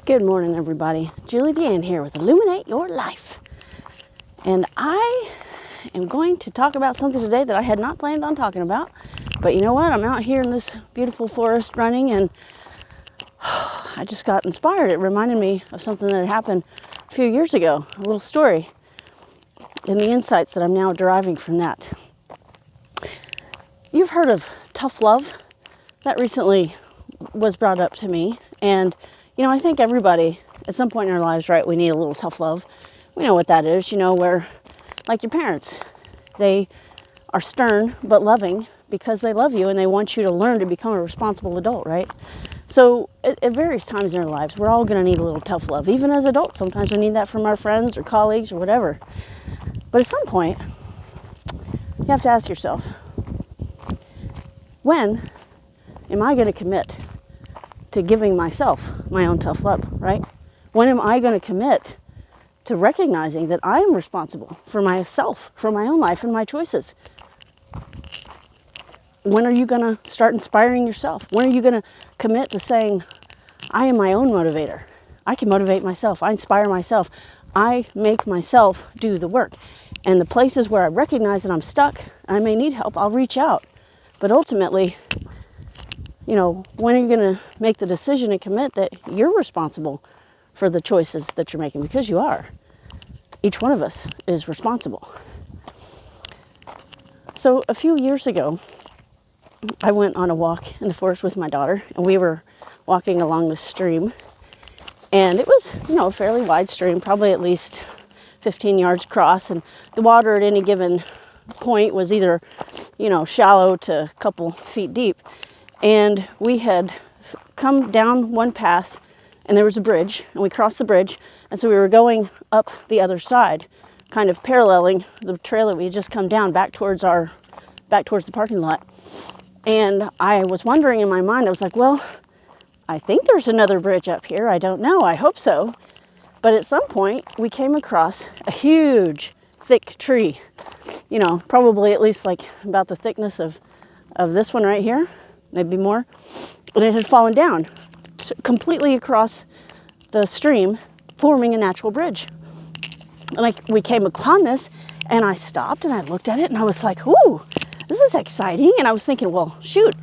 Good morning, everybody. Julie Deanne here with Illuminate Your Life. And I am going to talk about something today that I had not planned on talking about. But you know what? I'm out here in this beautiful forest running and I just got inspired. It reminded me of something that had happened a few years ago, a little story, and the insights that I'm now deriving from that. You've heard of tough love? That recently was brought up to me. And you know, I think everybody, at some point in our lives, right, we need a little tough love. We know what that is, you know, where, like your parents, they are stern but loving because they love you and they want you to learn to become a responsible adult, right? So at various times in our lives, we're all going to need a little tough love. Even as adults, sometimes we need that from our friends or colleagues or whatever. But at some point, you have to ask yourself, when am I going to commit to giving myself my own tough love, right? When am I going to commit to recognizing that I am responsible for myself, for my own life and my choices? When are you going to start inspiring yourself? When are you going to commit to saying, I am my own motivator. I can motivate myself. I inspire myself. I make myself do the work. And the places where I recognize that I'm stuck, I may need help, I'll reach out. But ultimately, you know, when are you going to make the decision and commit that you're responsible for the choices that you're making? Because you are. Each one of us is responsible. So a few years ago, I went on a walk in the forest with my daughter, and we were walking along the stream. And it was, you know, a fairly wide stream, probably at least 15 yards across. And the water at any given point was either, you know, shallow to a couple feet deep. And we had come down one path and there was a bridge and we crossed the bridge. And so we were going up the other side, kind of paralleling the trail that we had just come down back towards the parking lot. And I was wondering in my mind, I was like, well, I think there's another bridge up here. I don't know. I hope so. But at some point we came across a huge, thick tree, you know, probably at least like about the thickness of this one right here. Maybe more, and it had fallen down completely across the stream, forming a natural bridge. And we came upon this, and I stopped and I looked at it, and I was like, "Ooh, this is exciting!" And I was thinking, "Well, shoot,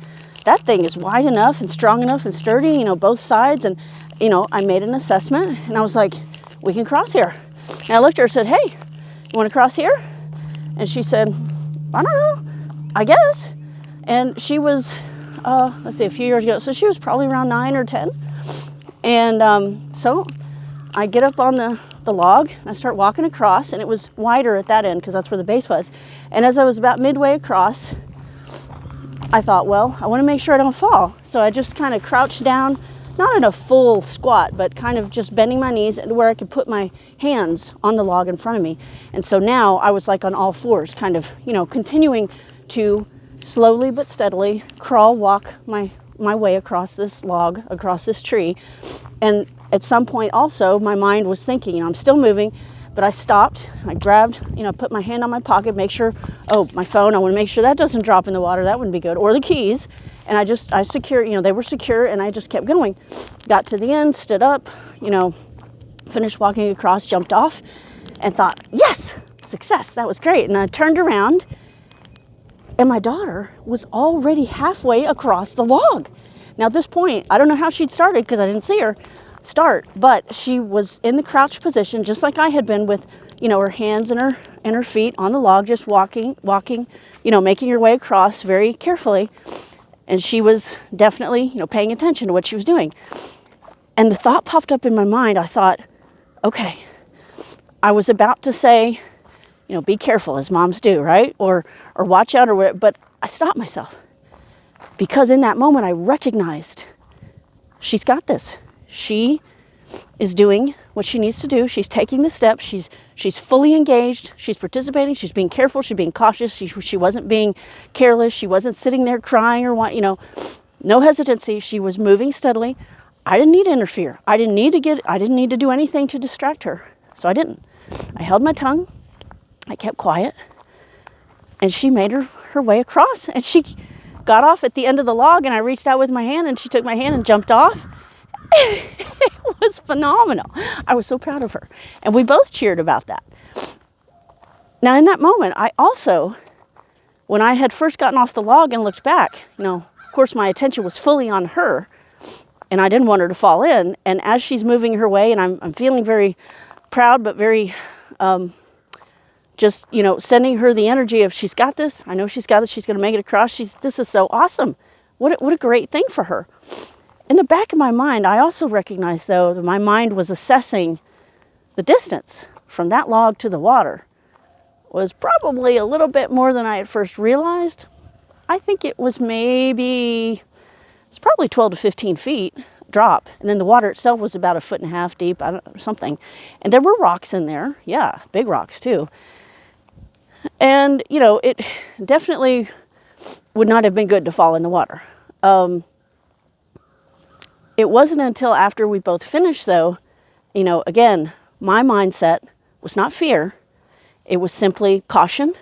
that thing is wide enough and strong enough and sturdy, you know, both sides." And you know, I made an assessment, and I was like, "We can cross here." And I looked at her and said, "Hey, you want to cross here?" And she said, "I don't know, I guess." And she was let's see, a few years ago. So she was probably around 9 or 10. And so I get up on the log and I start walking across, and it was wider at that end because that's where the base was. And as I was about midway across, I thought, well, I want to make sure I don't fall. So I just kind of crouched down, not in a full squat, but kind of just bending my knees where I could put my hands on the log in front of me. And so now I was like on all fours, kind of, you know, continuing to slowly but steadily walk my way across this log, across this tree. And at some point also, my mind was thinking, you know, I'm still moving, but I stopped. I grabbed, you know, put my hand on my pocket, make sure, oh, my phone, I want to make sure that doesn't drop in the water. That wouldn't be good. Or the keys. And I secured, you know, they were secure, and I just kept going. Got to the end, stood up, you know, finished walking across, jumped off, and thought, yes, success. That was great. And I turned around, and my daughter was already halfway across the log. Now at this point, I don't know how she'd started because I didn't see her start, but she was in the crouched position just like I had been with, you know, her hands and her feet on the log, just walking, you know, making her way across very carefully. And she was definitely, you know, paying attention to what she was doing. And the thought popped up in my mind. I thought, okay, I was about to say, you know, be careful as moms do, right? Or watch out or whatever. But I stopped myself because in that moment I recognized she's got this. She is doing what she needs to do. She's taking the steps. She's fully engaged. She's participating. She's being careful. She's being cautious. She wasn't being careless. She wasn't sitting there crying or what, you know, no hesitancy. She was moving steadily. I didn't need to interfere. I didn't need to do anything to distract her. So I didn't. I held my tongue. I kept quiet, and she made her way across, and she got off at the end of the log, and I reached out with my hand, and she took my hand and jumped off. It was phenomenal. I was so proud of her. And we both cheered about that. Now, in that moment, I also, when I had first gotten off the log and looked back, of course, my attention was fully on her, and I didn't want her to fall in. And as she's moving her way, and I'm feeling very proud, but very just, sending her the energy of, she's got this. I know she's got this. She's going to make it across. This is so awesome. What a great thing for her. In the back of my mind, I also recognized, though, that my mind was assessing the distance from that log to the water was probably a little bit more than I had first realized. I think it was probably 12 to 15 feet drop. And then the water itself was about 1.5 feet deep, something. And there were rocks in there. Yeah, big rocks too. And, it definitely would not have been good to fall in the water. It wasn't until after we both finished, though, again, my mindset was not fear. It was simply caution,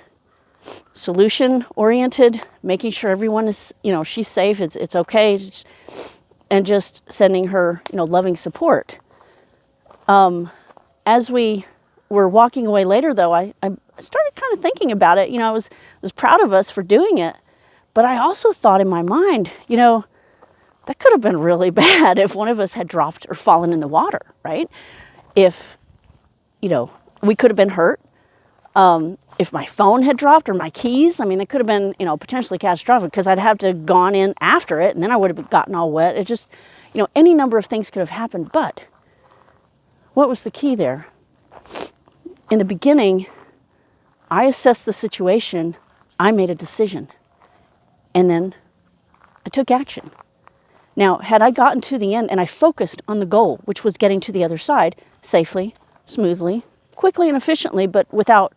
solution-oriented, making sure everyone is, she's safe, it's okay, and just sending her, loving support. As we were walking away later, though, I started kind of thinking about it. I was proud of us for doing it, but I also thought in my mind, that could have been really bad if one of us had dropped or fallen in the water, right? If, we could have been hurt. If my phone had dropped or my keys, it could have been, potentially catastrophic because I'd have to gone in after it and then I would have gotten all wet. It just, any number of things could have happened. But what was the key there? In the beginning, I assessed the situation. I made a decision. And then I took action. Now, had I gotten to the end and I focused on the goal, which was getting to the other side safely, smoothly, quickly and efficiently, but without,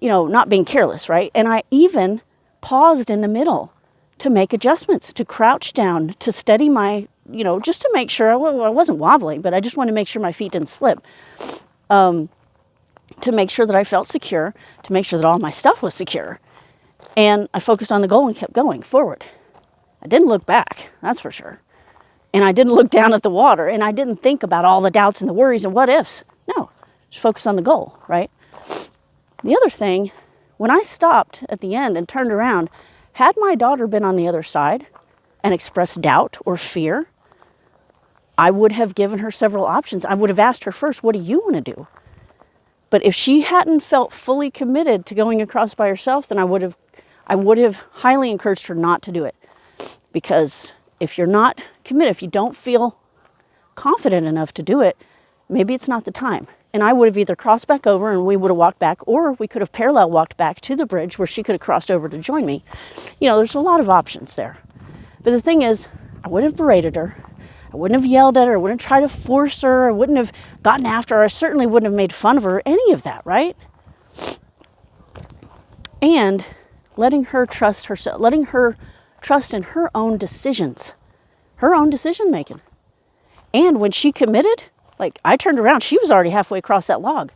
not being careless, right? And I even paused in the middle to make adjustments, to crouch down, to steady my, just to make sure, I wasn't wobbling, but I just wanted to make sure my feet didn't slip, to make sure that I felt secure, to make sure that all my stuff was secure. And I focused on the goal and kept going forward. I didn't look back, that's for sure. And I didn't look down at the water, and I didn't think about all the doubts and the worries and what ifs. No, just focus on the goal, right? The other thing, when I stopped at the end and turned around, had my daughter been on the other side and expressed doubt or fear, I would have given her several options. I would have asked her first, what do you want to do? But if she hadn't felt fully committed to going across by herself, then I would have highly encouraged her not to do it. Because if you're not committed, if you don't feel confident enough to do it, maybe it's not the time. And I would have either crossed back over and we would have walked back, or we could have parallel walked back to the bridge where she could have crossed over to join me. There's a lot of options there. But the thing is, I wouldn't have berated her. I wouldn't have yelled at her. I wouldn't have tried to force her. I wouldn't have gotten after her. I certainly wouldn't have made fun of her, any of that, right? And letting her trust herself, letting her trust in her own decisions, her own decision making. And when she committed, I turned around, she was already halfway across that log.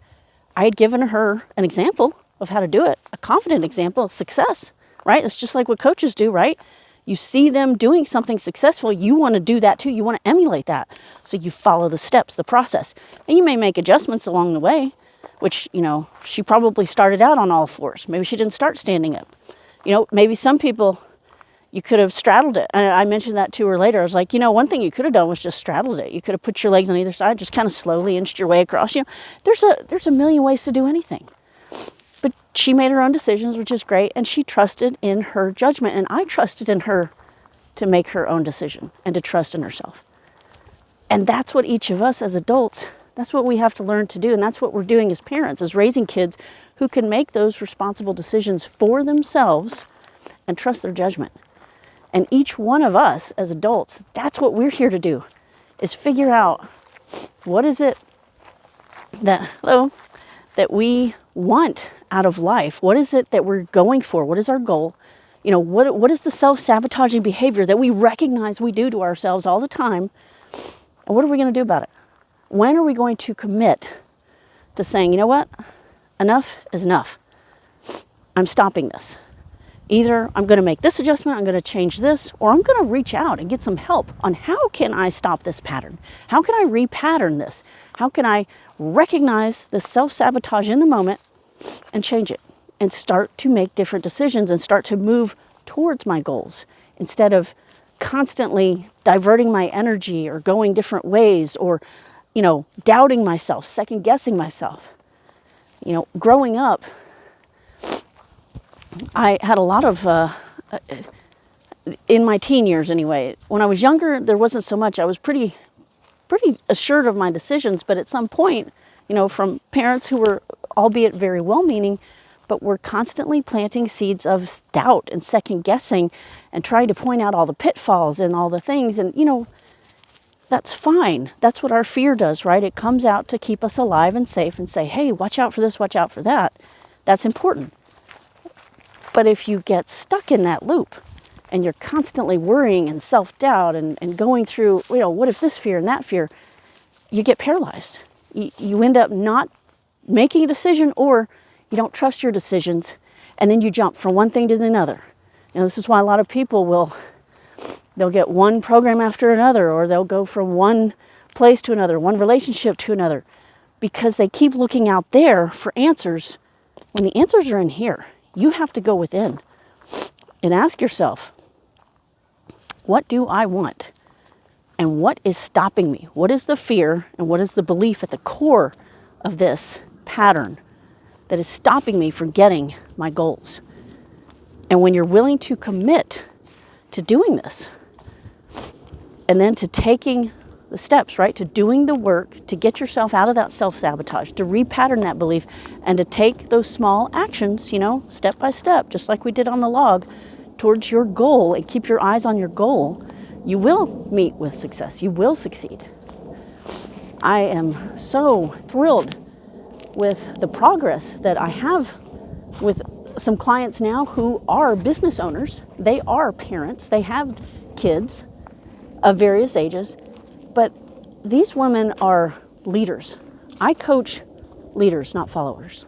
I had given her an example of how to do it, a confident example of success, right? It's just like what coaches do, right? You see them doing something successful, you want to do that too. You want to emulate that. So you follow the steps, the process. And you may make adjustments along the way, which, she probably started out on all fours. Maybe she didn't start standing up. Maybe some people, you could have straddled it. And I mentioned that to her later. I was like, one thing you could have done was just straddled it. You could have put your legs on either side, just kind of slowly inched your way across. There's a million ways to do anything. But she made her own decisions, which is great. And she trusted in her judgment. And I trusted in her to make her own decision and to trust in herself. And that's what each of us as adults, that's what we have to learn to do. And that's what we're doing as parents, is raising kids who can make those responsible decisions for themselves and trust their judgment. And each one of us as adults, that's what we're here to do, is figure out what is it that we want out of life? What is it that we're going for? What is our goal? What is the self-sabotaging behavior that we recognize we do to ourselves all the time? And what are we going to do about it? When are we going to commit to saying, you know what? Enough is enough. I'm stopping this. Either I'm going to make this adjustment, I'm going to change this, or I'm going to reach out and get some help on how can I stop this pattern? How can I repattern this? How can I recognize the self-sabotage in the moment and change it and start to make different decisions and start to move towards my goals instead of constantly diverting my energy or going different ways or, doubting myself, second guessing myself. Growing up, I had a lot of, in my teen years anyway. When I was younger, there wasn't so much. I was pretty assured of my decisions, but at some point, from parents who were, albeit very well-meaning, but were constantly planting seeds of doubt and second guessing and trying to point out all the pitfalls and all the things. And, that's fine. That's what our fear does, right? It comes out to keep us alive and safe and say, hey, watch out for this, watch out for that. That's important. But if you get stuck in that loop and you're constantly worrying and self-doubt and going through, what if this fear and that fear, you get paralyzed. You end up not making a decision, or you don't trust your decisions, and then you jump from one thing to another. This is why a lot of people they'll get one program after another, or they'll go from one place to another, one relationship to another, because they keep looking out there for answers when the answers are in here. You have to go within and ask yourself, what do I want? And what is stopping me? What is the fear and what is the belief at the core of this pattern that is stopping me from getting my goals? And when you're willing to commit to doing this, and then to taking the steps, right, to doing the work, to get yourself out of that self-sabotage, to repattern that belief, and to take those small actions, step by step, just like we did on the log, towards your goal, and keep your eyes on your goal, you will meet with success. You will succeed. I am so thrilled with the progress that I have with some clients now who are business owners. They are parents. They have kids of various ages. But these women are leaders. I coach leaders, not followers.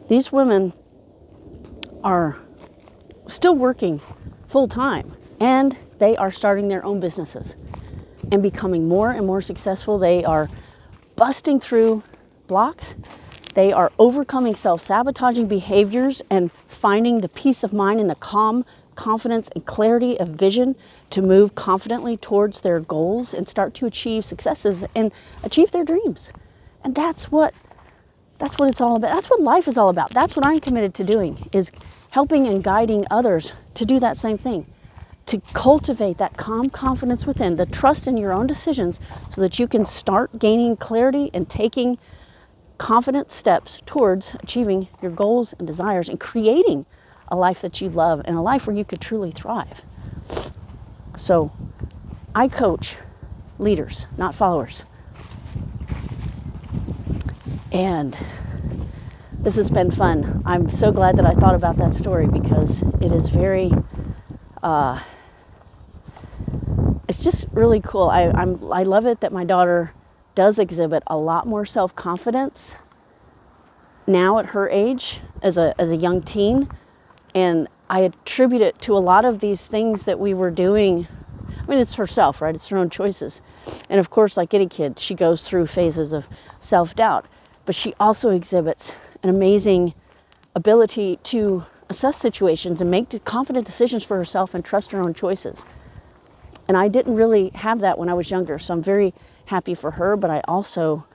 These women are still working full time, and they are starting their own businesses and becoming more and more successful. They are busting through blocks. They are overcoming self-sabotaging behaviors and finding the peace of mind and the calm, confidence, and clarity of vision to move confidently towards their goals and start to achieve successes and achieve their dreams. And that's what it's all about. That's what life is all about. That's what I'm committed to doing, is helping and guiding others to do that same thing, to cultivate that calm confidence within, the trust in your own decisions, so that you can start gaining clarity and taking confident steps towards achieving your goals and desires and creating a life that you love and a life where you could truly thrive. So I coach leaders, not followers. And this has been fun. I'm so glad that I thought about that story, because it is very, it's just really cool. I love it that my daughter does exhibit a lot more self-confidence now at her age as a young teen. And I attribute it to a lot of these things that we were doing. I mean, it's herself, right? It's her own choices. And of course, like any kid, she goes through phases of self-doubt, but she also exhibits an amazing ability to assess situations and make confident decisions for herself and trust her own choices. And I didn't really have that when I was younger, so I'm very happy for her, but I also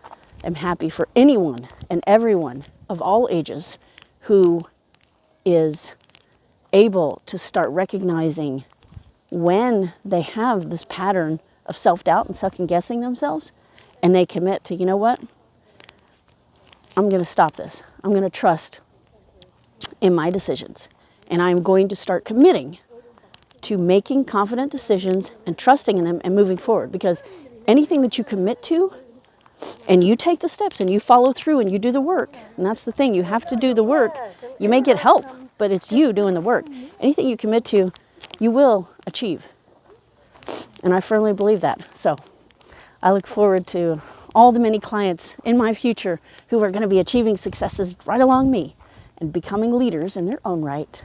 am happy for anyone and everyone of all ages who is able to start recognizing when they have this pattern of self-doubt and second-guessing themselves, and they commit to, you know what? I'm going to stop this. I'm going to trust in my decisions, and I'm going to start committing to making confident decisions and trusting in them and moving forward. Because anything that you commit to and you take the steps and you follow through and you do the work, and that's the thing, you have to do the work. You may get help, but it's you doing the work. Anything you commit to, you will achieve. And I firmly believe that. So I look forward to all the many clients in my future who are going to be achieving successes right along me and becoming leaders in their own right.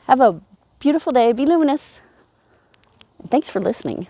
Have a beautiful day. Be luminous. And thanks for listening.